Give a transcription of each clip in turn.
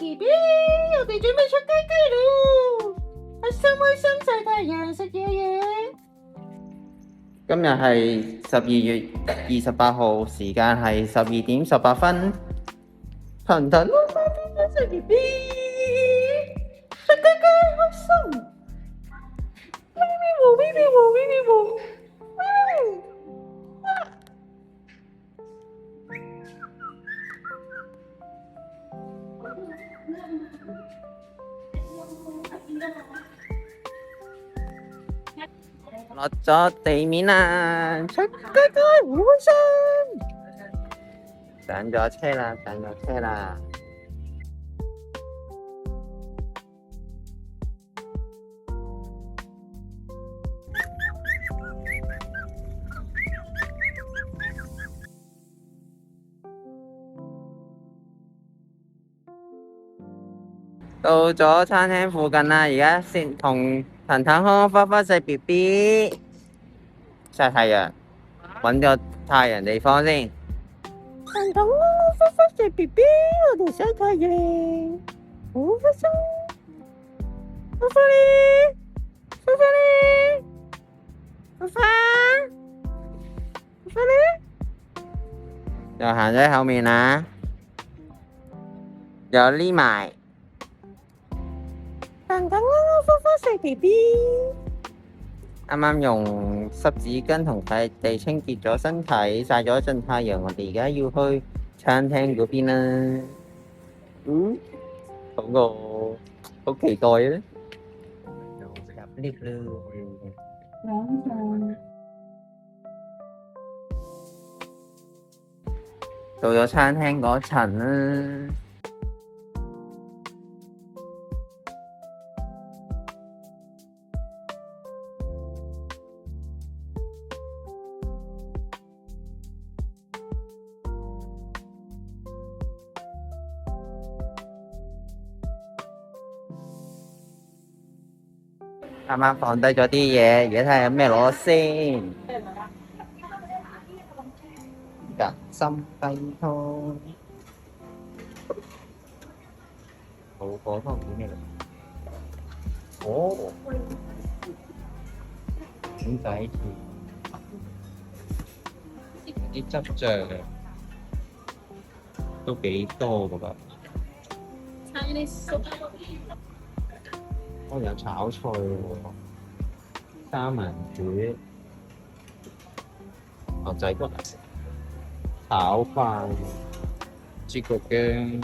BB，我哋準備出街雞咯！開心曬太陽食嘢嘢。今日係12月28號，時間係12點18分。騰騰食 BB，食雞雞開心。BB，落咗地面啦，食雞雞好開心。上咗車啦。到咗餐廳附近啦，而家先同騰騰康康花食 BB， 曬太陽，揾個太陽地方先。騰騰花食 BB， 我哋曬太陽，好開心。花花咧，又行咗喺後面啦，又匿埋。騰騰花食 BB， 啱啱用濕紙巾同佢哋清潔咗身體，曬咗一陣太陽，我哋而家要去餐廳嗰邊啦。好期待啊！入 lift 啦。到咗餐廳嗰層啦。啱啱放低咗啲嘢，而家睇下有咩攞先。人參雞湯，冇果湯點咩嚟？哦，點解啲汁醬都幾多㗎噃？有炒菜喎，三文魚、牛仔骨、炒飯、豬腳薑、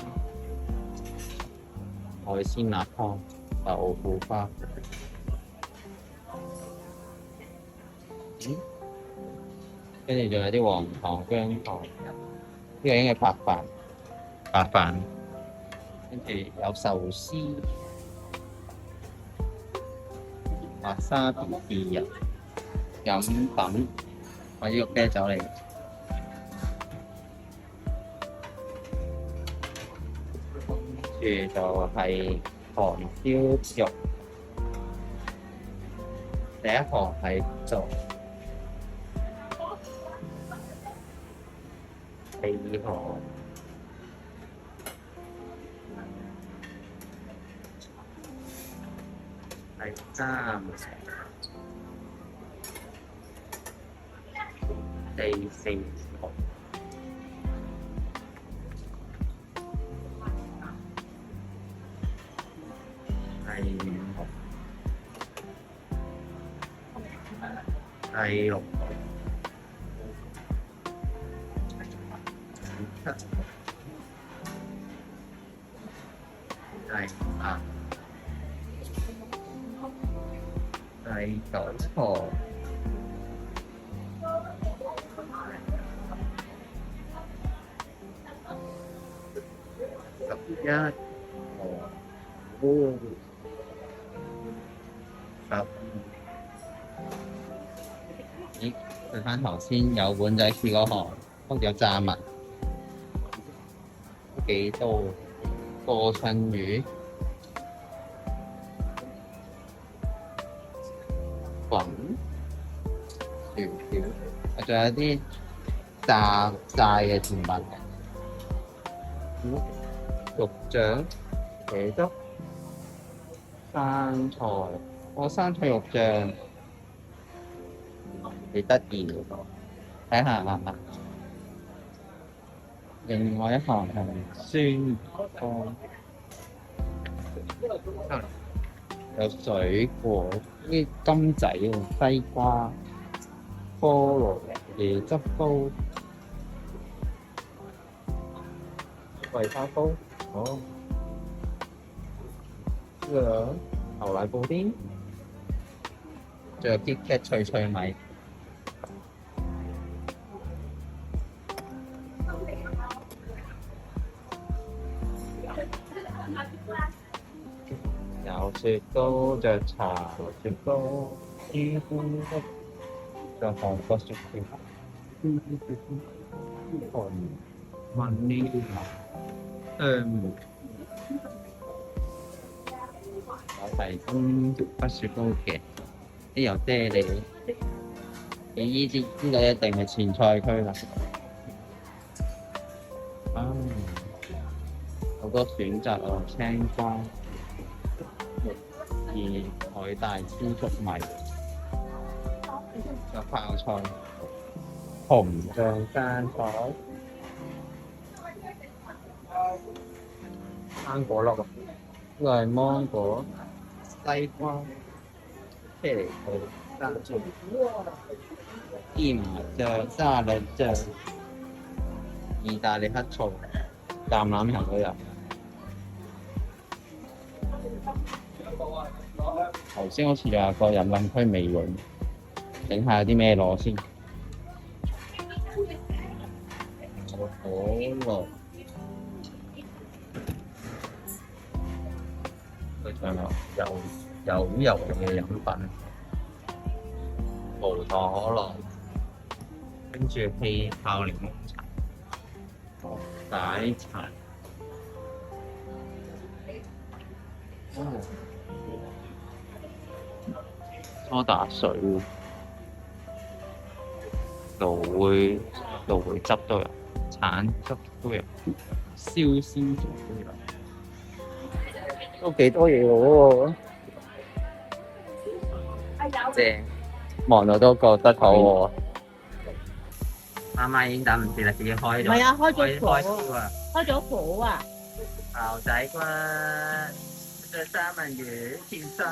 海鮮臘湯、豆腐花。跟住仲有啲黃糖薑糖，呢個應該係白飯。跟住有壽司。華沙比人飲品，我呢個啤酒嚟嘅，跟住就係韓燒肉，第一行係做，第二行係三，第四行第五行第六行第七第八第九行11咦，對翻頭先有碗仔翅嗰行，都有炸物，都幾多過春魚。滾薯條，仲有啲炸嘅甜品，肉醬、茄汁、生菜，生菜肉醬幾得意喎！睇下另外一行係酸湯，有水果，啲金仔喎，西瓜、菠蘿、椰汁糕、桂花糕，呢個牛奶布丁，仲有 KitKat 脆脆米。有雪糕、雀巢雪糕、朱古力，仲有韓國雪條、雲呢有提供北雪糕嘅，啲有啫喱。你呢個一定係前菜區啦。好多選擇啊，青瓜、木耳、海帶、枝竹米，有泡菜、紅醬生菜、生果粒啊，呢個係芒果、西瓜、啤梨桃、生椒、芝麻醬、沙律醬、意大利黑醋、橄欖油都有。頭先好似有個飲品區未用，整下有啲咩攞先。可樂，佢仲有油嘅飲品，無糖可樂，跟住氣泡檸檬茶、奶茶。梳打水、蘆薈汁都有，橙汁都有，燒仙草都有，都幾多嘢喎！正，望到都覺得好餓。媽媽已經等唔住啦，自己開咗。唔係啊，開咗火啊！開咗火啊！牛仔骨、三文魚、甜心。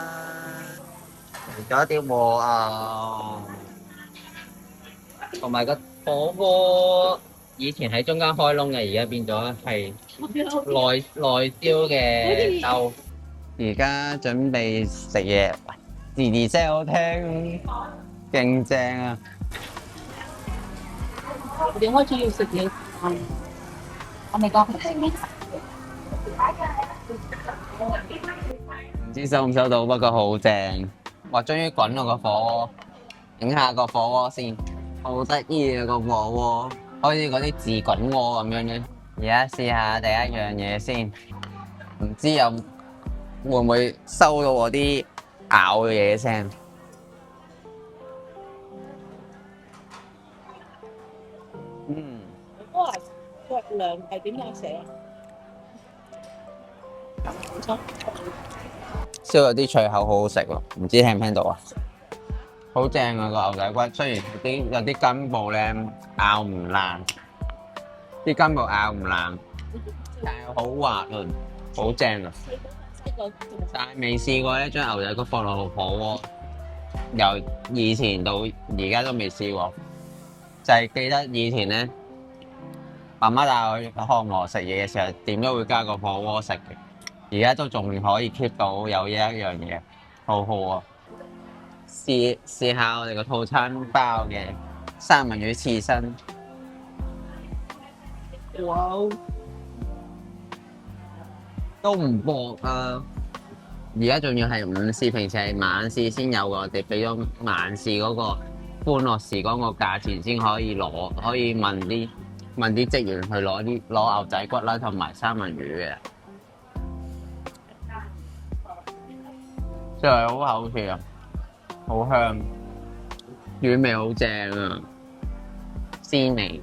仲有啲和牛，同埋個火鍋，以前喺中間開窿嘅，而家變咗係內燒嘅兜。而家準備食嘢，字聲好聽，勁正啊！我哋開始要食嘢，我未講。唔知收唔收到，不過好正。哇！終於滾落個火鍋，影下個火鍋先，好得意啊個火鍋，好似嗰啲自滾鍋咁樣嘅。而家試下第一樣嘢先，唔知會唔會收到我啲咬嘅嘢聲？哇！腳量係點樣寫？燒有啲脆口，好好食喎！唔知聽唔聽到啊？好正啊個牛仔骨，雖然有啲根部咧咬唔爛，啲根部咬唔爛，但係好滑潤，好正啊！但係未試過咧，將牛仔骨放落火鍋，由以前到而家都未試過。就係記得以前咧，媽媽帶我去漢和食嘢嘅時候，點都會加個火鍋食嘅。而家都仲可以 keep 到有呢一樣嘢，好好啊！試下我哋個套餐包嘅三文魚刺身。哇！都唔薄啊！而家仲要係午市，平時係晚市先有嘅，我哋俾咗晚市嗰個歡樂時光個價錢先可以攞，可以問啲職員去攞牛仔骨啦，同埋三文魚嘅。真係好口甜啊，好香，魚味好正啊，鮮味。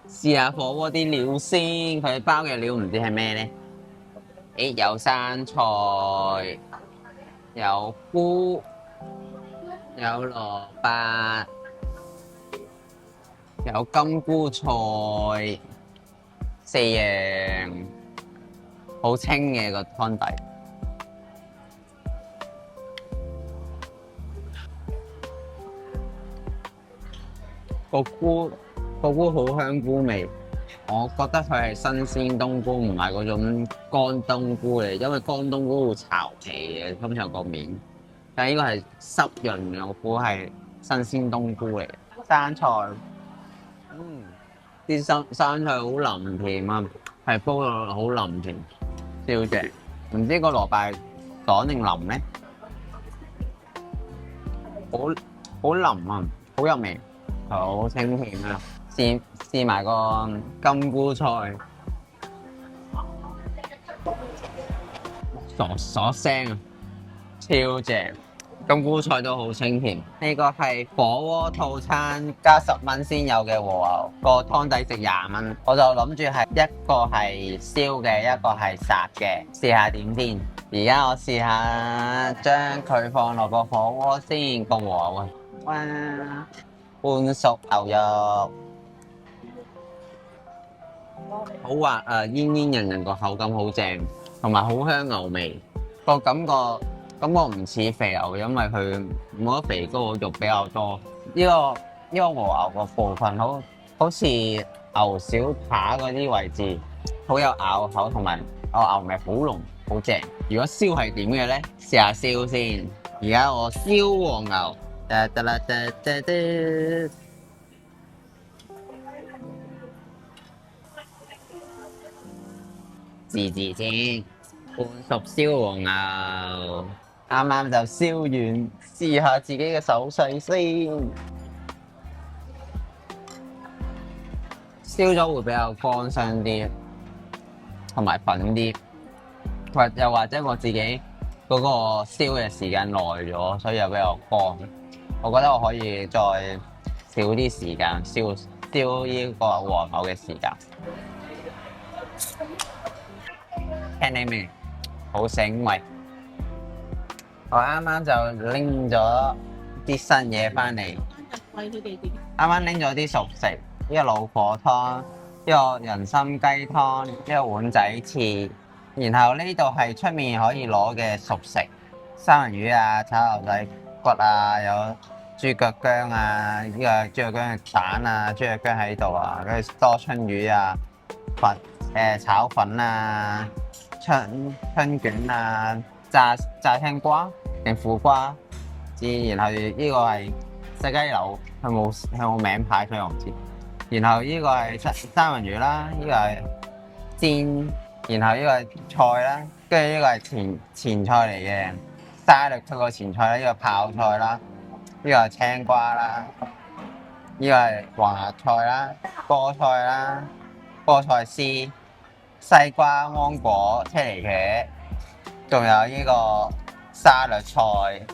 試下火鍋啲料先，佢包嘅料唔知係咩咧？有生菜，有菇，有蘿蔔，有金菇菜，四樣，好清嘅個湯底。個菇好香菇味，我覺得佢係新鮮冬菇，唔係嗰種乾冬菇嚟，因為乾冬菇會巢皮嘅，通常個面。但係呢個係濕潤嘅，我估係新鮮冬菇嚟。生菜，啲生菜好腍甜啊，係煲到好腍甜，超正。唔知個蘿蔔爽定腍咧？好腍啊，好入味。好清甜啊！試埋個金菇菜，嗦聲啊，超正！金菇菜都好清甜。呢個係火鍋套餐加10蚊先有嘅和牛，個湯底值20蚊。我就諗住係一個係燒嘅，一個係殺嘅，試下點先。而家我試下將佢放落個火鍋先，個和牛啊！哇！半熟牛肉，好滑啊，煙煙韌韌，個口感好正，同埋好香牛味。個感覺唔似肥牛，因為佢冇得肥膏，肉比較多。呢個和牛個部分好似牛小排嗰啲位置，好有咬口，同埋牛味好濃，好正。如果燒係點嘅咧？試下燒先。而家我燒黃牛。字先，半熟燒黃牛，啱啱就燒完，試下自己嘅手勢先。燒咗會比較乾香啲，同埋粉啲，又或者我自己嗰個燒嘅時間耐咗，所以又比較乾。我覺得我可以再少啲時間燒呢個黃牛嘅時間。聽你明，好醒目。我啱啱就拎咗啲新嘢翻嚟。啱啱拎咗啲熟食，呢個老火湯，呢個人參雞湯，呢個碗仔翅。然後呢度係出面可以攞嘅熟食，三文魚啊、炒牛仔骨啊，有豬腳薑啊，呢個豬腳薑嘅蛋啊，豬腳薑喺度啊，跟住多春魚啊，炒粉啊，春卷啊，炸青瓜定苦瓜，然後呢個係西雞柳，佢冇名牌，所以我唔知。然後呢個係三文魚啦，呢個係煎。然後呢個係菜啦，跟住呢個係前菜嚟嘅，沙律出個前菜啦，呢個泡菜啦，呢個係青瓜啦，呢個係黃芽菜啦，菠菜啦，菠菜絲、西瓜、芒果、車厘茄，仲有呢個沙律菜、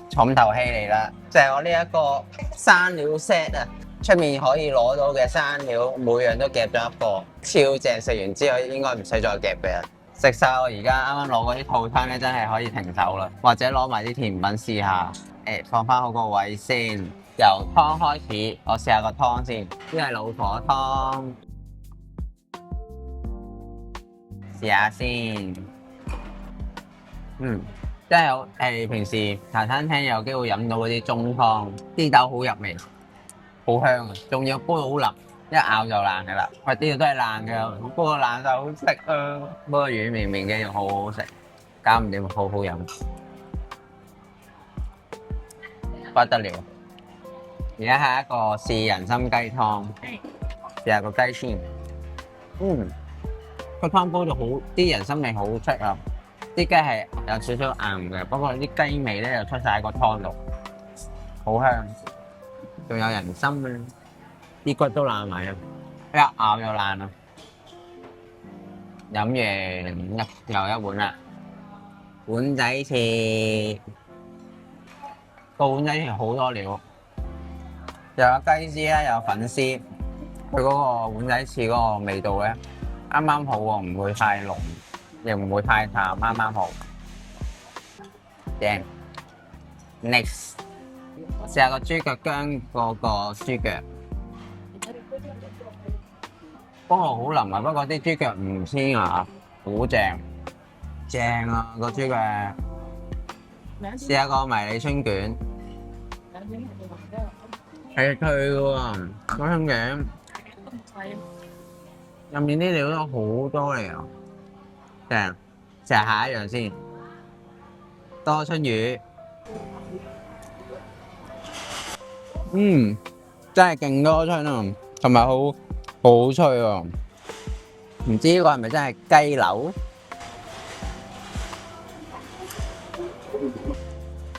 重頭戲嚟啦，就係我呢一個生料 set 啊！出面可以攞到嘅生料，每樣都夾咗一個，超正！食完之後應該唔使再夾嘅。食晒我而家啱啱攞嗰啲套餐咧，真係可以停手啦，或者攞埋啲甜品試下。放翻好個位先，由湯開始，我試下個湯先。呢個係老火湯，試下先。真係好平時茶餐廳有機會飲到嗰啲中湯，啲豆好入味。好香啊！仲要煲到好腍，一咬就爛噶啦。喂，呢度都係爛嘅，不過爛就好食啊！不過軟綿綿嘅又好好食，搞唔掂，好好飲，不得了。而家係一個試人參雞湯，試下個雞先。個湯煲到好，啲人參味好出啊！啲雞係有少少硬嘅，不過啲雞味咧又出晒喺個湯度，好香。仲有人參啊，啲骨都爛埋啊，一咬就爛啦。飲完又一碗啦，碗仔翅，個碗仔翅好多料，又有雞絲啦，又有粉絲，佢嗰個碗仔翅嗰個味道咧，啱啱好喎，唔會太濃，又唔會太淡，啱啱好。正。Next， 試下個豬腳薑嗰個豬腳，不過好腍啊，不過啲豬腳唔黐牙，好正。正啊個豬腳。試下個迷你春卷，係脆嘅喎，個春卷入面啲料都好多嚟啊！正，試下下一樣先，多春魚，真係勁多春啊，同埋好脆喎，唔知呢個係咪真係雞柳？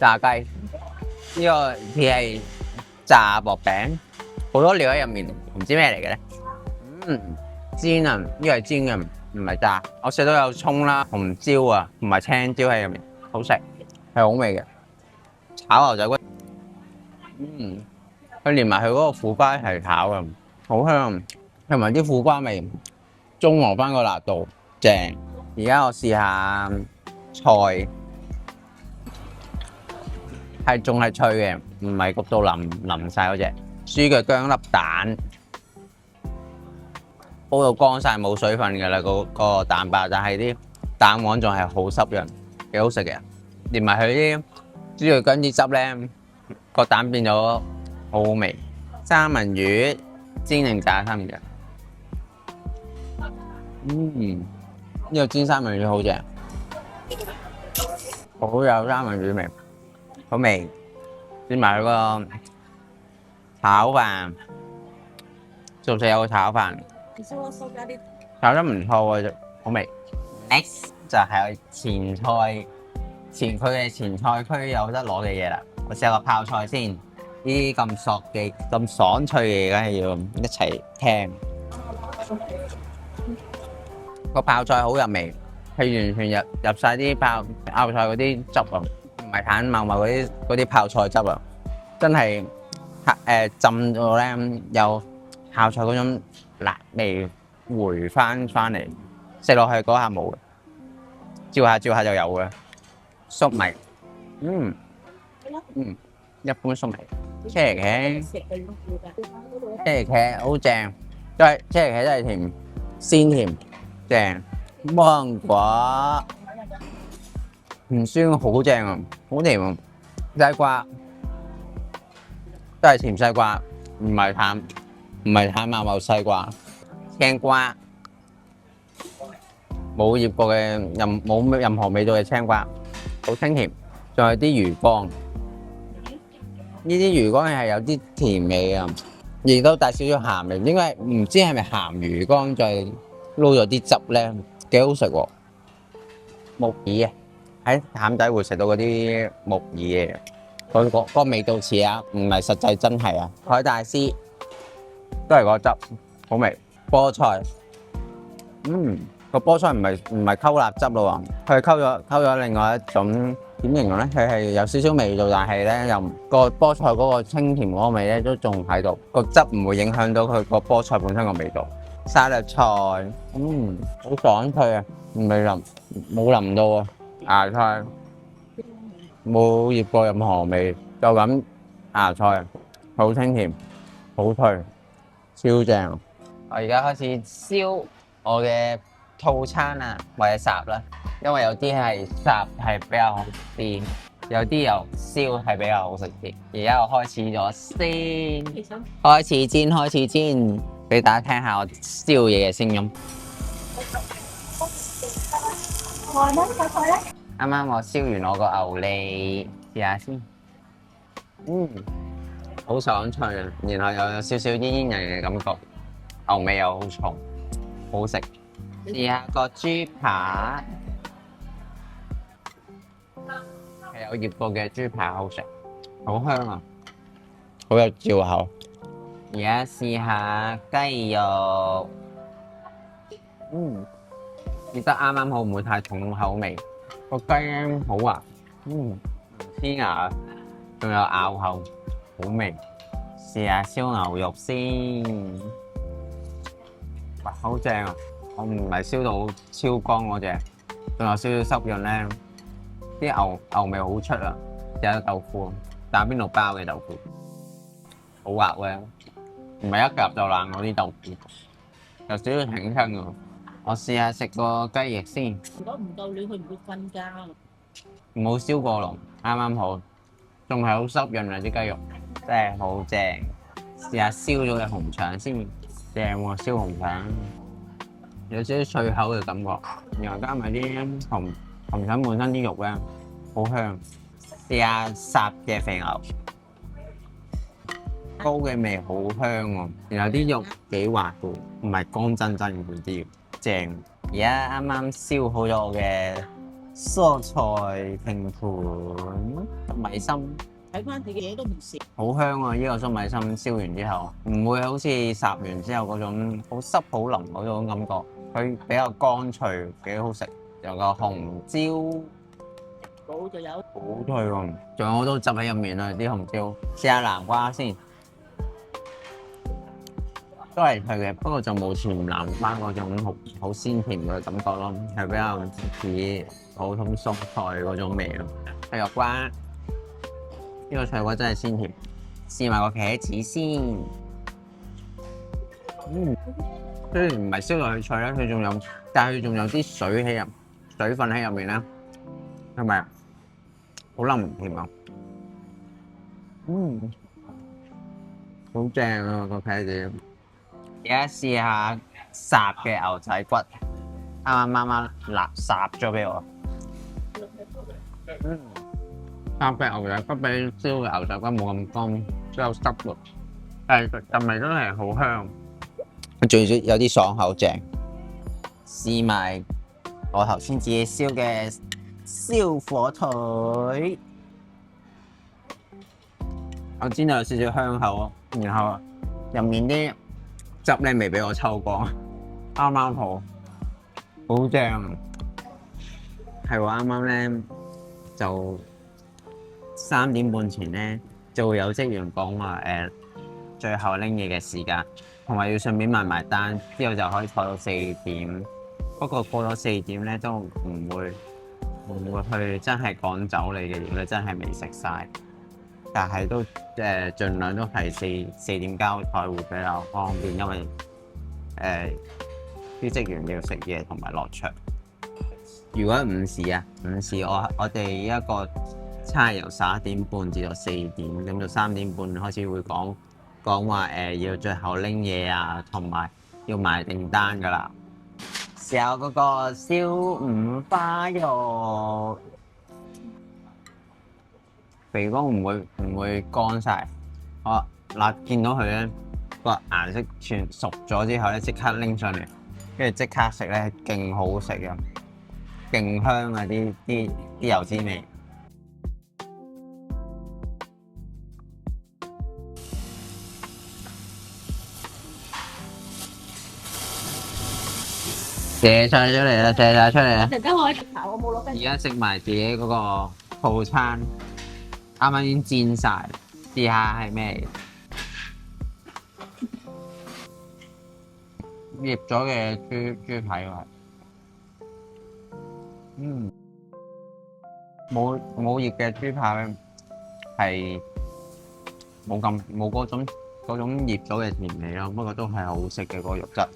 炸雞，呢個似係炸薄餅，好多料喺入面，唔知咩嚟嘅咧。煎啊，呢個係煎嘅，唔係炸。我食到有葱啦、紅椒啊，同埋青椒喺入面，好食，係好味嘅。炒牛仔骨，佢連埋佢嗰個苦瓜一齊炒啊，好香，同埋啲苦瓜味中和翻個辣度，正。而家我試下菜。係仲係脆嘅，唔係焗到腍晒嗰隻。豬腳薑粒蛋煲到乾晒冇水分㗎啦，個蛋白，但係啲蛋黃仲係好濕潤，幾好食嘅。連埋佢啲豬腳薑啲汁咧，個蛋變咗好好味。三文魚煎定炸三文魚？呢個煎三文魚好正，好有三文魚味。好味，煎埋佢個炒飯，熟食有個炒飯，炒得唔錯喎，好味。Next 就係前菜，佢嘅前菜區有得攞嘅嘢啦。我試下個泡菜先，呢啲咁索嘅、咁爽脆嘅，梗係要一齊聽。個泡菜好入味，係完全入晒啲泡菜嗰啲汁啊！唔係坦茂茂嗰啲泡菜汁啊，真係浸到咧有泡菜嗰種辣味回翻嚟，食落去嗰下冇嘅，照下就有嘅。粟米，一般粟米，車厘茄好正，都係車厘茄都係甜，鮮甜正，芒果。唔酸好正啊，好甜啊！西瓜都係甜西瓜，唔係淡茂茂西瓜。青瓜冇醃過嘅冇任何味道嘅青瓜，好清甜。仲有啲魚乾，呢啲魚乾係有啲甜味啊，亦都帶少少鹹味。應該唔知係咪鹹魚乾再撈咗啲汁咧，幾好食喎！木耳啊！喺淡仔會食到嗰啲木耳嘅，個味道似啊，唔係實際真係啊。海帶絲都係嗰汁，好味。菠菜，個菠菜唔係溝臘汁咯喎，佢係溝咗另外一種，點形容咧？佢係有少少味道，但係咧又個菠菜嗰個清甜嗰個味咧都仲喺度，個汁唔會影響到佢個菠菜本身個味道。沙律菜，好爽脆啊，冇腍到啊。芽菜冇醃過任何味，就咁芽菜，好清甜，好脆，超正。我而家開始燒我嘅套餐啊，或者霎啦，因為有啲係霎係比較好食啲，有啲又燒係比較好食啲。而家我開始咗先，開始煎，俾大家聽下我燒嘢嘅聲音。啱啱我燒完我個牛脷，試下先。好爽脆啊，然後又有少少煙韌嘅感覺，牛味又好重，好食。試下個豬扒，係有醃過嘅豬扒，好食，好香啊，好有嚼口。而家試下雞肉，醃得啱啱好，唔會太重口味。個雞咧好滑，唔黐牙，仲有咬口，好味。試下燒牛肉先，哇，好正啊！我唔係燒到超乾嗰隻，仲有少少濕潤咧，啲牛味好出啊！有豆腐，打邊爐包嘅豆腐，好滑嘅，唔係一夾就爛嗰啲豆腐，有少少挺身㗎。我試下食個雞翼先，如果唔夠暖，佢唔會瞓覺。冇燒過籠，啱啱好，仲係好濕潤啊啲雞肉，真係好正。試下燒咗嘅紅腸先，正喎燒紅腸，有少少脆口嘅感覺，然後加埋啲紅腸本身啲肉咧，好香。試下烚嘅肥牛，膏嘅味好香喎，然後啲肉幾滑嘅，唔係乾真真嗰啲，正。而家啱啱燒好咗我嘅蔬菜拼盤米心，睇翻自己嘢都唔少。好香啊！呢個粟米心燒完之後，唔會好似烚完之後嗰種好濕好腍嗰種感覺，佢比較乾脆，幾好食。有個紅椒。冇就有，好脆喎，仲有好多汁喺入面啊！啲紅椒，試下南瓜先，都係脆嘅，不過就冇甜南瓜嗰種好鮮甜嘅感覺咯，係比較似普通蔬菜嗰種味咯。脆肉瓜，呢個脆瓜真係鮮甜，試埋個茄子先。雖然唔係燒落去脆啦，佢仲有，但係佢仲有啲水分喺入面咧，係咪？好腍唔甜啊！好正啊個茄子。而家試下烚嘅牛仔骨，啱啱烚咗俾我。烚嘅牛仔骨比燒嘅牛仔骨冇咁乾，比較濕喎，但係味真係好香。仲有啲爽口正。試埋我頭先自己燒嘅燒火腿，我知道有少少香口咯，然後入面啲汁咧未俾我抽光，啱啱好，好正。係喎，啱啱咧就3點半前咧就會有職員講話最後拎嘢嘅時間，同埋要順便埋單，之後就可以坐到4點。不過過咗4點咧都唔會去真係趕走你嘅嘢，你真係未食晒。但係都盡量都係4點交菜會比較方便，因為啲職員要食嘢同埋落場。如果午時我哋一個差由11點半至到4點，咁就3點半開始會講話要最後拎嘢啊，同埋要埋訂單㗎啦。時候嗰個燒五花肉，肥膏唔會乾晒。嗱見到佢咧個顏色全熟咗之後咧，即刻拎上嚟，跟住即刻食咧，勁好食啊，勁香啊啲油脂味。射晒出嚟啦！射晒出嚟啦！陣間我喺度查，我冇攞跟。而家食埋自己嗰個套餐，啱啱已經煎晒，試下係咩嚟？醃咗嘅豬排喎，冇醃嘅豬排咧，係冇嗰種醃咗嘅甜味咯，不過都係好食嘅，個肉質，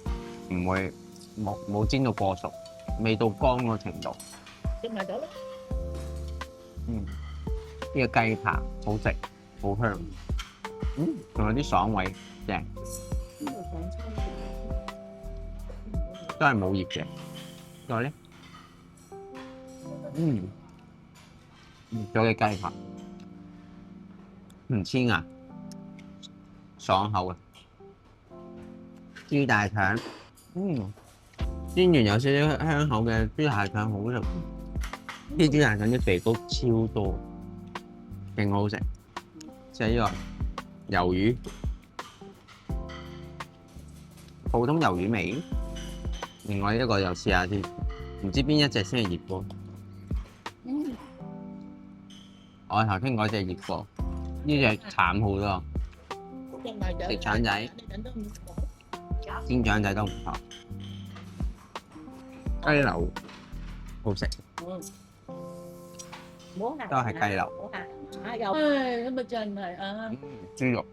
唔會冇煎到過熟，未到乾個程度。食埋咗啦。呢個雞扒好食，好香，仲有啲爽味，正。呢個上餐都係冇醃嘅。再咧，醃咗嘅雞扒，唔黐牙，爽口嘅。豬大腸，煎完有少少香口嘅豬大腸好食。啲豬大腸啲肥膏超多，勁好食。即係呢個魷魚，普通魷魚味。另外一個又試下先，唔知邊一隻先係熱過。我頭先嗰隻熱過，呢隻慘好多。食腸仔，煎腸仔都唔錯。雞柳好好食，唔好行，都係雞柳。唔好行啊！又唉，咁咪真係啊！豬肉、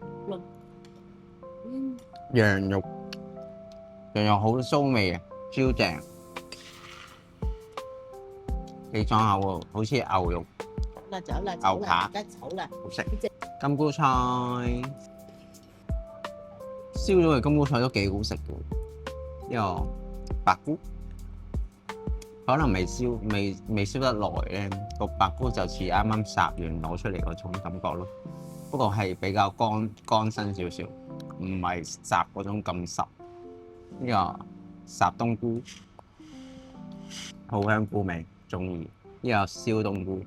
嗯，羊肉好酥味嘅，超正，幾爽口喎，好似牛肉，走啦，牛扒而家走啦。好食。金菇菜，燒咗嘅金菇菜都幾好食嘅，呢個白菇。可能未燒得耐咧，個白菇就似啱啱烚完攞出嚟嗰種感覺咯。不過係比較乾身少少，唔係烚嗰種咁實。呢個烚冬菇好香菇味，中意。呢個燒冬菇，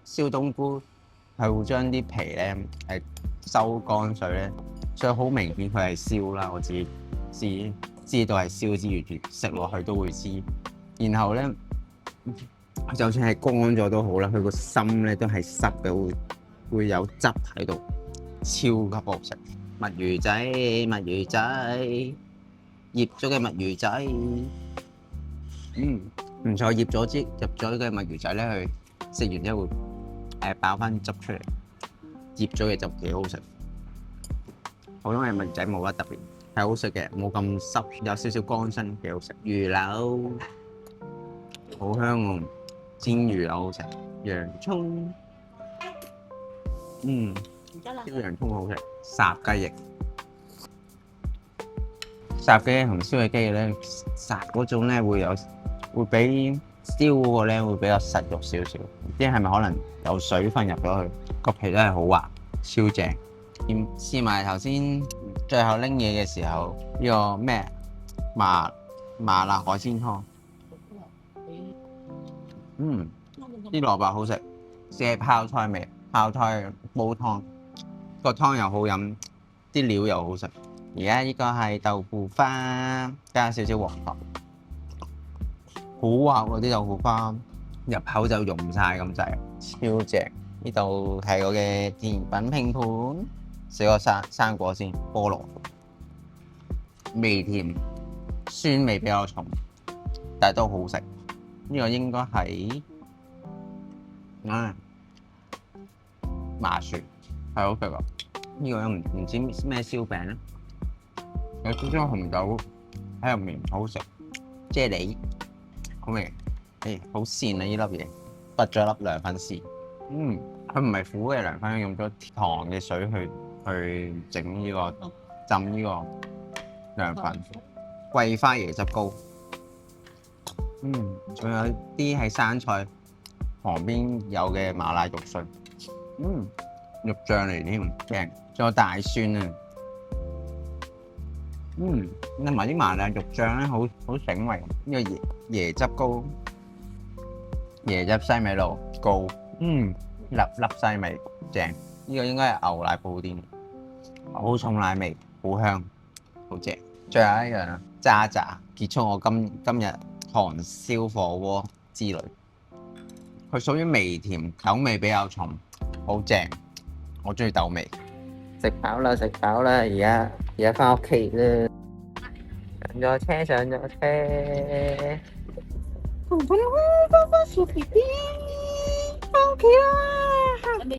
燒冬菇係會將啲皮咧係收乾水咧，所以好明顯佢係燒啦。我自己知道係燒之餘，食落去都會知。然後咧，就算係乾咗都好啦，佢個心咧都係濕嘅，會有汁喺度，超級好食。墨魚仔，醃咗嘅墨魚仔，唔錯，醃咗嘅墨魚仔咧，佢食完之後會爆翻汁出嚟，醃咗嘅就幾好食。普通嘅墨魚仔冇乜特別，係好食嘅，冇咁濕，有少少乾身，幾好食。魚柳。好香喎，煎魚柳好食，洋葱，燒洋葱好食，烚雞翼，烚雞翼同燒嘅雞翼咧，烚嗰種咧會比燒嗰個咧會比較實肉少少，唔知係咪可能有水分入咗去，個皮都係好滑，超正。試埋頭先最後拎嘢嘅時候，呢個咩麻辣海鮮湯。啲蘿蔔好食，只係泡菜味，泡菜煲湯，個湯又好飲，啲料又好食。而家呢個係豆腐花，加少少黃糖，好滑喎啲豆腐花，入口就溶晒咁滯，超正。呢度係我嘅甜品拼盤，食個生果先，菠蘿，微甜，酸味比較重，但係都好食。呢個應該係麻薯，係好食啊！呢個唔知咩燒餅咧，有少少紅豆喺入面，好好食。啫喱好味，好跣啊！呢粒嘢，拔咗粒涼粉絲。佢唔係苦嘅涼粉，用咗糖嘅水去整呢個浸呢個涼粉。桂花椰汁糕。仲有啲係生菜旁邊有嘅麻辣肉碎，肉醬嚟添，正。仲有大蒜啊，同埋啲麻辣肉醬咧，好醒胃。呢個椰汁糕，椰汁西米露糕，粒粒西米，正。呢個應該係牛奶布甸，好重奶味，好香，好正。最後一樣渣渣，結束我今日韓燒火鍋之旅，佢屬於微甜，口味比較重，好正。我中意豆味。食飽啦，而家翻屋企啦。上咗車。小 B B 翻屋企啦。